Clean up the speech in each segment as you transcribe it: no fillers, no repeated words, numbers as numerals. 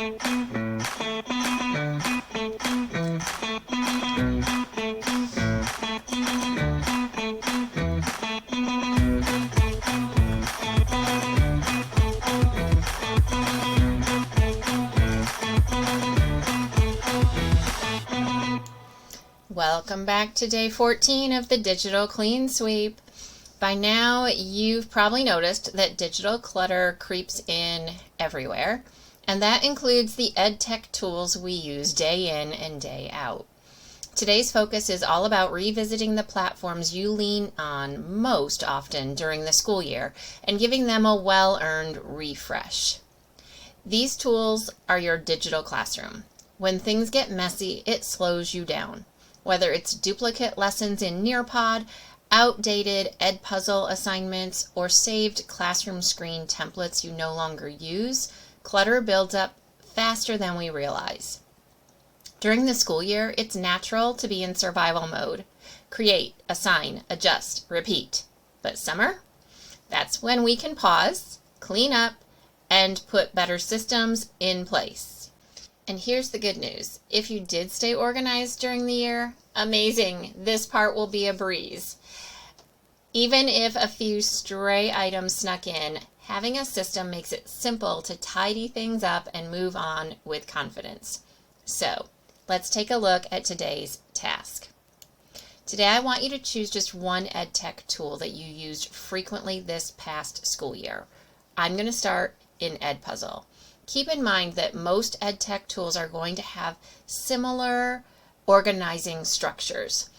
Welcome back to day 14 of the Digital Clean Sweep. By now, you've probably noticed that digital clutter creeps in everywhere, and that includes the EdTech tools we use day in and day out. Today's focus is all about revisiting the platforms you lean on most often during the school year and giving them a well-earned refresh. These tools are your digital classroom. When things get messy, it slows you down. Whether it's duplicate lessons in Nearpod, outdated Edpuzzle assignments, or saved classroom screen templates you no longer use, clutter builds up faster than we realize. During the school year, it's natural to be in survival mode. Create, assign, adjust, repeat. But summer? That's when we can pause, clean up, and put better systems in place. And here's the good news. If you did stay organized during the year, amazing. This part will be a breeze. Even if a few stray items snuck in, having a system makes it simple to tidy things up and move on with confidence. So, let's take a look at today's task. Today I want you to choose just one EdTech tool that you used frequently this past school year. I'm going to start in Edpuzzle. Keep in mind that most EdTech tools are going to have similar organizing structures.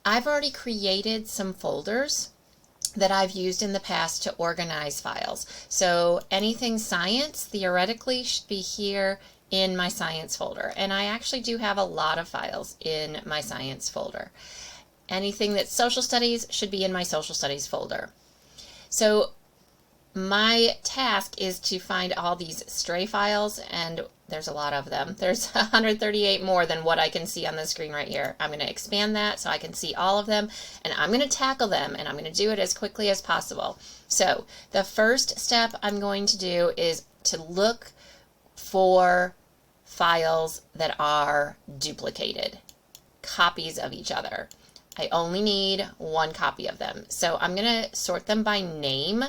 I've already created some folders that I've used in the past to organize files. So anything science theoretically should be here in my science folder. And I actually do have a lot of files in my science folder. Anything that's social studies should be in my social studies folder. So my task is to find all these stray files, and there's a lot of them. There's 138 more than what I can see on the screen right here. I'm going to expand that so I can see all of them, and I'm going to tackle them, and I'm going to do it as quickly as possible. So the first step I'm going to do is to look for files that are duplicated, copies of each other. I only need one copy of them. So I'm going to sort them by name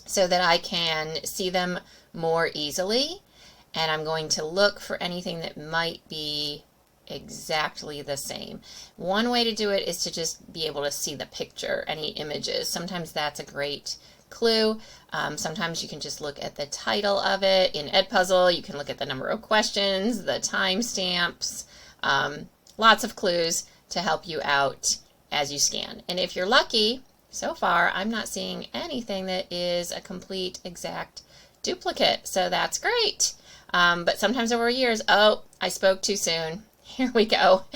so that I can see them more easily, and I'm going to look for anything that might be exactly the same. One way to do it is to just be able to see the picture, any images. Sometimes that's a great clue. Sometimes you can just look at the title of it. In Edpuzzle, you can look at the number of questions, the timestamps, lots of clues to help you out as you scan. And if you're lucky, so far, I'm not seeing anything that is a complete exact duplicate, so that's great. But sometimes over years, oh, I spoke too soon. Here we go.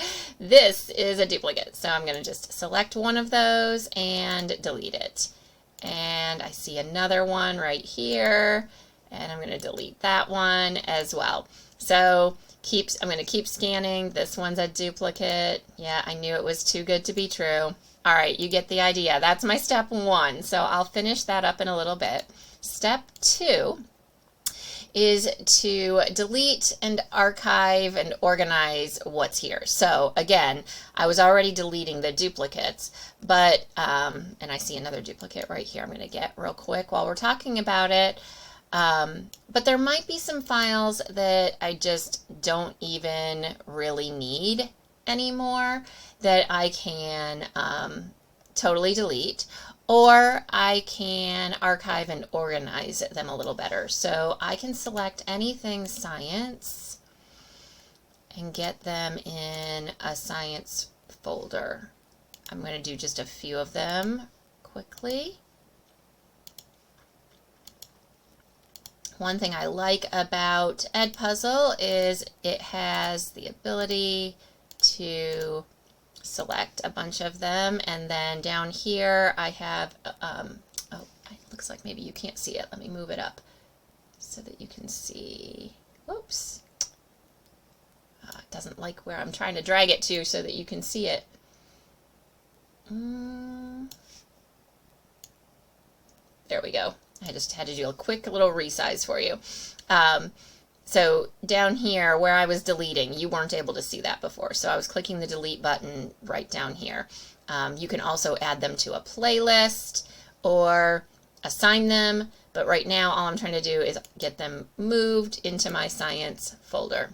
This is a duplicate, so I'm going to just select one of those and delete it. And I see another one right here, and I'm going to delete that one as well. So I'm going to keep scanning. This one's a duplicate. Yeah, I knew it was too good to be true. All right, you get the idea. That's my step one, so I'll finish that up in a little bit. Step two is to delete and archive and organize what's here. So again, I was already deleting the duplicates, but, and I see another duplicate right here I'm going to get real quick while we're talking about it. But there might be some files that I just don't even really need anymore that I can totally delete, or I can archive and organize them a little better. So I can select anything science and get them in a science folder. I'm going to do just a few of them quickly. One thing I like about Edpuzzle is it has the ability to select a bunch of them, and then down here I have, oh, it looks like maybe you can't see it. Let me move it up so that you can see. Whoops. It doesn't like where I'm trying to drag it to so that you can see it. There we go. I just had to do a quick little resize for you. So down here where I was deleting, you weren't able to see that before. So I was clicking the delete button right down here. You can also add them to a playlist or assign them, but right now all I'm trying to do is get them moved into my science folder.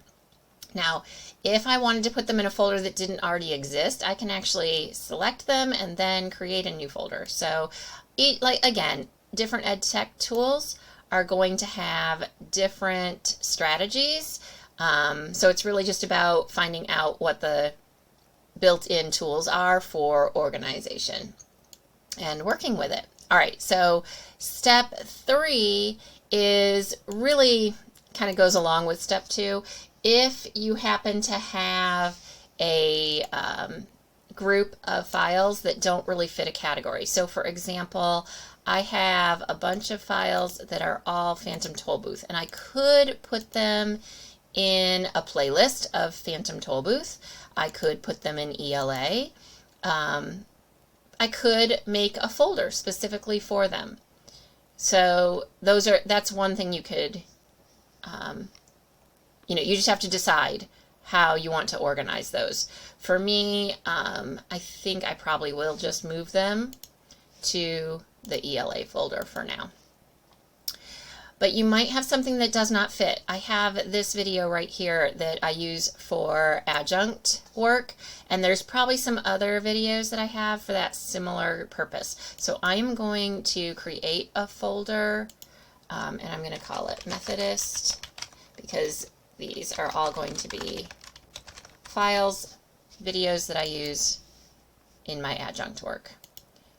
Now, if I wanted to put them in a folder that didn't already exist, I can actually select them and then create a new folder. So, again, different EdTech tools are going to have different strategies. So it's really just about finding out what the built-in tools are for organization and working with it. All right, so step 3 is really kind of goes along with step 2. If you happen to have a group of files that don't really fit a category. So for example, I have a bunch of files that are all Phantom Tollbooth, and I could put them in a playlist of Phantom Tollbooth. I could put them in ELA. I could make a folder specifically for them. So that's one thing you could, you just have to decide how you want to organize those. For me, I think I probably will just move them to the ELA folder for now. But you might have something that does not fit. I have this video right here that I use for adjunct work, and there's probably some other videos that I have for that similar purpose. So I'm going to create a folder, and I'm going to call it Methodist, because these are all going to be files, videos that I use in my adjunct work.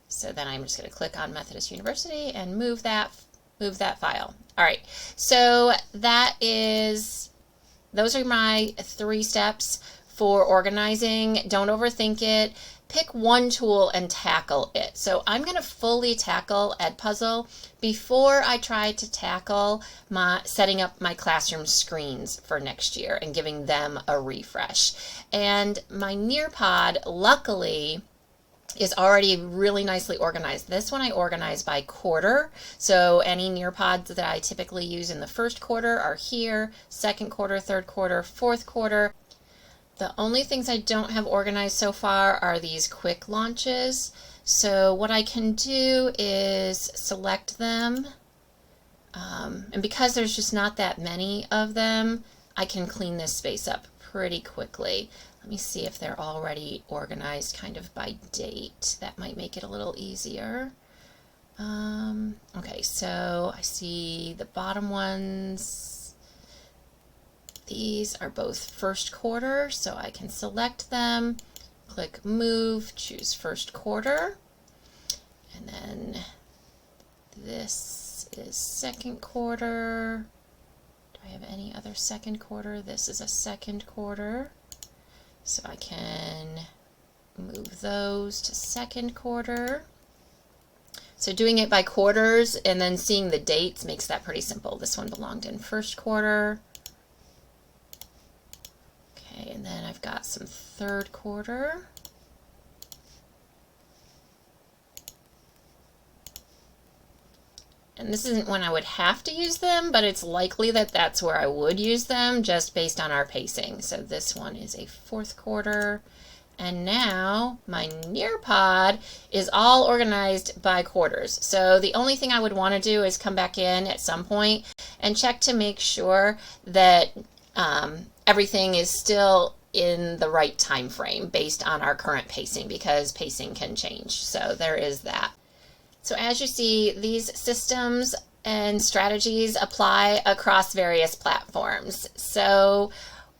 So then I'm just going to click on Methodist University and move that file. All right, so those are my 3 steps for organizing. Don't overthink it. Pick one tool and tackle it. So I'm going to fully tackle Edpuzzle before I try to tackle setting up my classroom screens for next year and giving them a refresh. And my Nearpod, luckily, is already really nicely organized. This one I organize by quarter. So any Nearpods that I typically use in the first quarter are here, second quarter, third quarter, fourth quarter. The only things I don't have organized so far are these quick launches. So what I can do is select them. And because there's just not that many of them, I can clean this space up pretty quickly. Let me see if they're already organized kind of by date. That might make it a little easier. Okay, so I see the bottom ones. These are both first quarter, so I can select them, click Move, choose first quarter, and then this is second quarter. Do I have any other second quarter? This is a second quarter. So I can move those to second quarter. So doing it by quarters and then seeing the dates makes that pretty simple. This one belonged in first quarter. Okay, and then I've got some third quarter. And this isn't when I would have to use them, but it's likely that that's where I would use them just based on our pacing. So this one is a fourth quarter. And now my Nearpod is all organized by quarters. So the only thing I would want to do is come back in at some point and check to make sure that everything is still in the right time frame based on our current pacing, because pacing can change. So there is that. So as you see, these systems and strategies apply across various platforms. So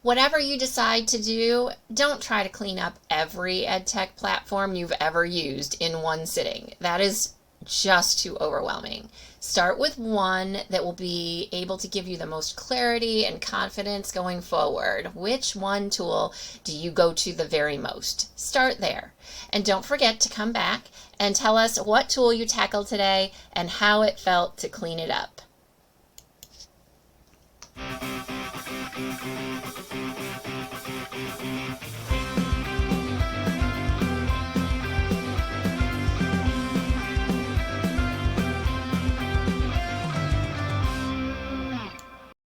whatever you decide to do, don't try to clean up every EdTech platform you've ever used in one sitting. That is just too overwhelming. Start with one that will be able to give you the most clarity and confidence going forward. Which one tool do you go to the very most? Start there. And don't forget to come back and tell us what tool you tackled today and how it felt to clean it up.